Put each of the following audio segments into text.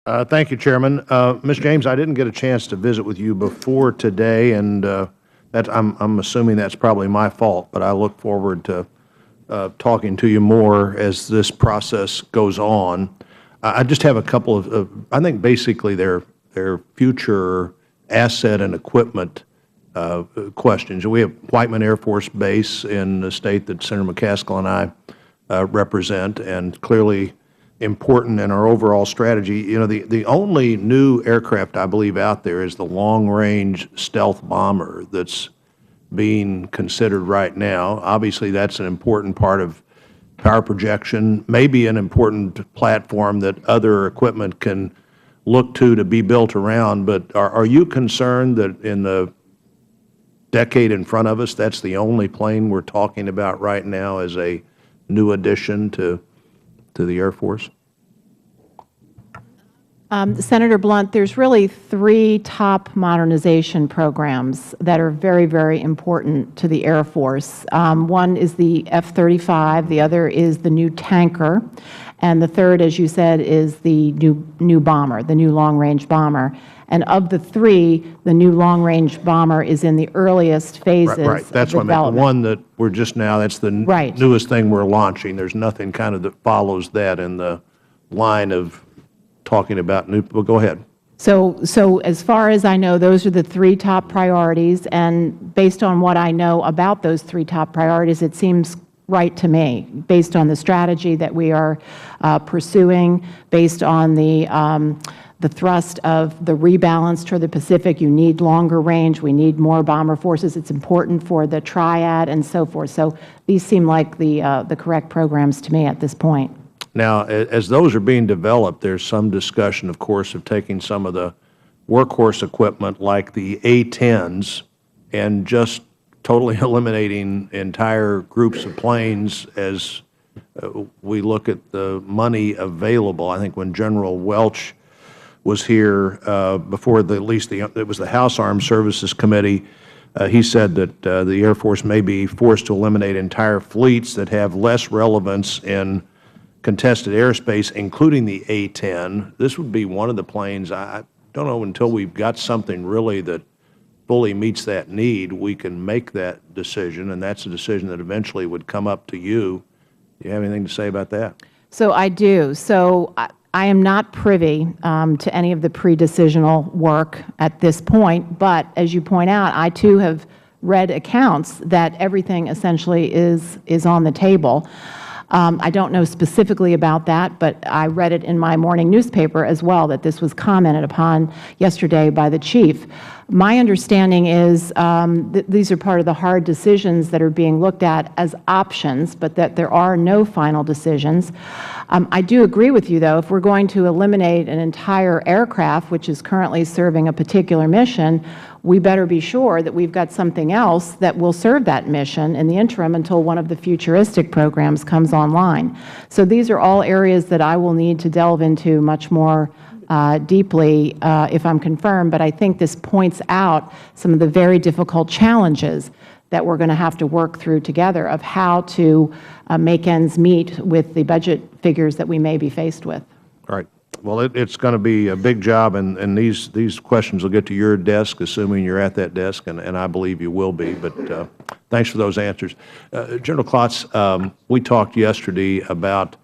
Thank you, Chairman. Ms. James, I didn't get a chance to visit with you before today, and I'm assuming that's probably my fault, but I look forward to talking to you more as this process goes on. I just have a couple of I think basically they're future asset and equipment questions. We have Whiteman Air Force Base in the state that Senator McCaskill and I represent, and clearly important in our overall strategy. You know, the only new aircraft I believe out there is the long-range stealth bomber that's being considered right now. Obviously, that's an important part of power projection, maybe an important platform that other equipment can look to be built around. But are you concerned that in the decade in front of us, that's the only plane we're talking about right now as a new addition to the Air Force? Senator Blunt, there's really 3 top modernization programs that are very, very important to the Air Force. One is the F-35, the other is the new tanker, and the third, as you said, is the new bomber, the new long-range bomber. And of the 3, the new long-range bomber is in the earliest phases right. That's of what I meant. The one that we're just now, that's the newest thing we're launching. There's nothing kind of that follows that in the line of talking about new. Well, go ahead. So as far as I know, those are the 3 top priorities, and based on what I know about those 3 top priorities, it seems right to me, based on the strategy that we are pursuing, based on the thrust of the rebalance toward the Pacific. You need longer range. We need more bomber forces. It's important for the triad and so forth. So these seem like the correct programs to me at this point. Now, as those are being developed, there's some discussion, of course, of taking some of the workhorse equipment like the A-10s and just totally eliminating entire groups of planes as we look at the money available. I think when General Welch was here before it was the House Armed Services Committee, he said that the Air Force may be forced to eliminate entire fleets that have less relevance in contested airspace, including the A-10. This would be one of the planes, I don't know, until we've got something really that fully meets that need, we can make that decision, and that's a decision that eventually would come up to you. Do you have anything to say about that? So I do. So I am not privy to any of the pre-decisional work at this point, but as you point out, I too have read accounts that everything essentially is on the table. I don't know specifically about that, but I read it in my morning newspaper as well, that this was commented upon yesterday by the Chief. My understanding is that these are part of the hard decisions that are being looked at as options, but that there are no final decisions. I do agree with you, though, if we're going to eliminate an entire aircraft, which is currently serving a particular mission, we better be sure that we've got something else that will serve that mission in the interim until one of the futuristic programs comes online. So these are all areas that I will need to delve into much more deeply if I'm confirmed, but I think this points out some of the very difficult challenges that we're going to have to work through together of how to make ends meet with the budget figures that we may be faced with. All right. Well, it's going to be a big job, and these questions will get to your desk, assuming you're at that desk, and I believe you will be. But thanks for those answers. General Klotz, we talked yesterday about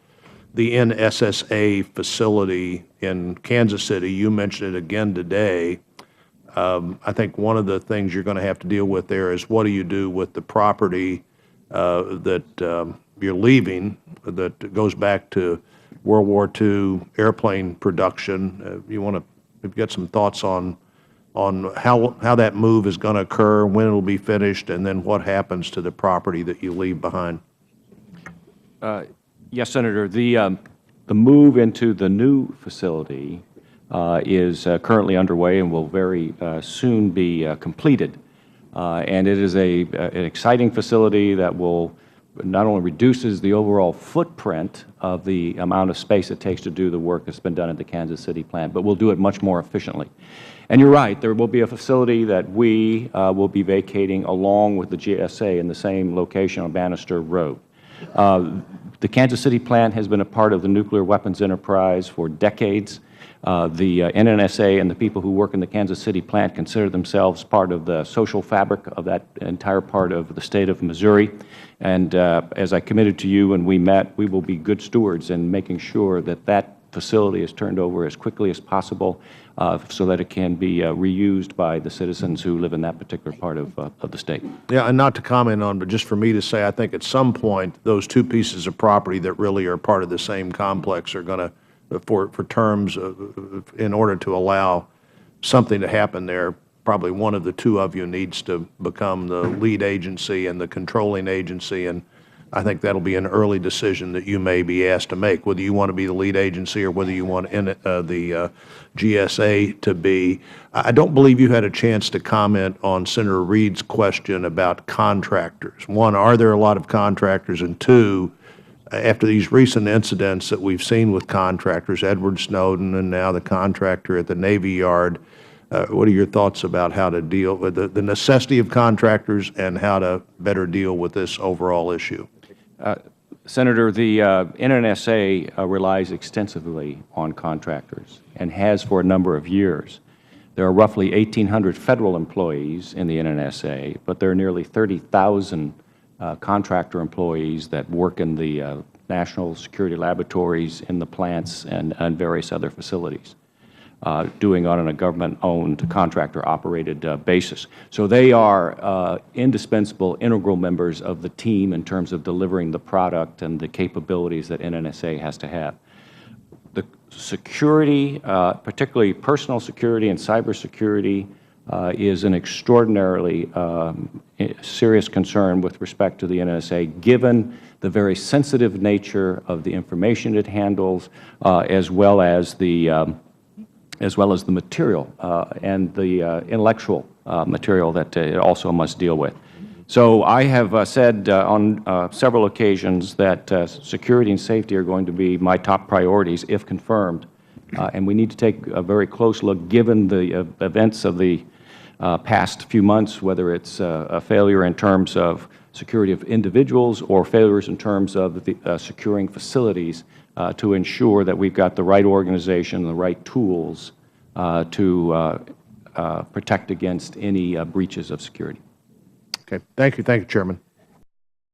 the NSSA facility in Kansas City. You mentioned it again today. I think one of the things you're going to have to deal with there is what do you do with the property that you're leaving that goes back to World War II airplane production. If you've got some thoughts on how that move is going to occur, when it will be finished, and then what happens to the property that you leave behind. Yes, Senator. The move into the new facility is currently underway and will very soon be completed. And it is an exciting facility that will not only reduces the overall footprint of the amount of space it takes to do the work that's been done at the Kansas City plant, but will do it much more efficiently. And you're right, there will be a facility that we will be vacating along with the GSA in the same location on Bannister Road. The Kansas City plant has been a part of the nuclear weapons enterprise for decades. The NNSA and the people who work in the Kansas City plant consider themselves part of the social fabric of that entire part of the state of Missouri. And as I committed to you when we met, we will be good stewards in making sure that that facility is turned over as quickly as possible so that it can be reused by the citizens who live in that particular part of the state. Yeah, and not to comment on, but just for me to say, I think at some point, those two pieces of property that really are part of the same complex are going to, for terms in order to allow something to happen there, probably one of the two of you needs to become the lead agency and the controlling agency, and I think that'll be an early decision that you may be asked to make, whether you want to be the lead agency or whether you want the GSA to be. I don't believe you had a chance to comment on Senator Reed's question about contractors. One, are there a lot of contractors? And two, after these recent incidents that we've seen with contractors, Edward Snowden and now the contractor at the Navy Yard, what are your thoughts about how to deal with the necessity of contractors and how to better deal with this overall issue? Senator, the NNSA relies extensively on contractors and has for a number of years. There are roughly 1,800 Federal employees in the NNSA, but there are nearly 30,000 contractor employees that work in the national security laboratories, in the plants, and various other facilities. Doing on a government-owned, contractor-operated basis. So they are indispensable, integral members of the team in terms of delivering the product and the capabilities that NNSA has to have. The security, particularly personal security and cybersecurity, is an extraordinarily serious concern with respect to the NNSA, given the very sensitive nature of the information it handles, as well as the material and the intellectual material that it also must deal with. So I have said on several occasions that security and safety are going to be my top priorities if confirmed, and we need to take a very close look, given the events of the past few months, whether it's a failure in terms of security of individuals or failures in terms of the, securing facilities, to ensure that we've got the right organization and the right tools to protect against any breaches of security. Okay. Thank you. Thank you, Chairman.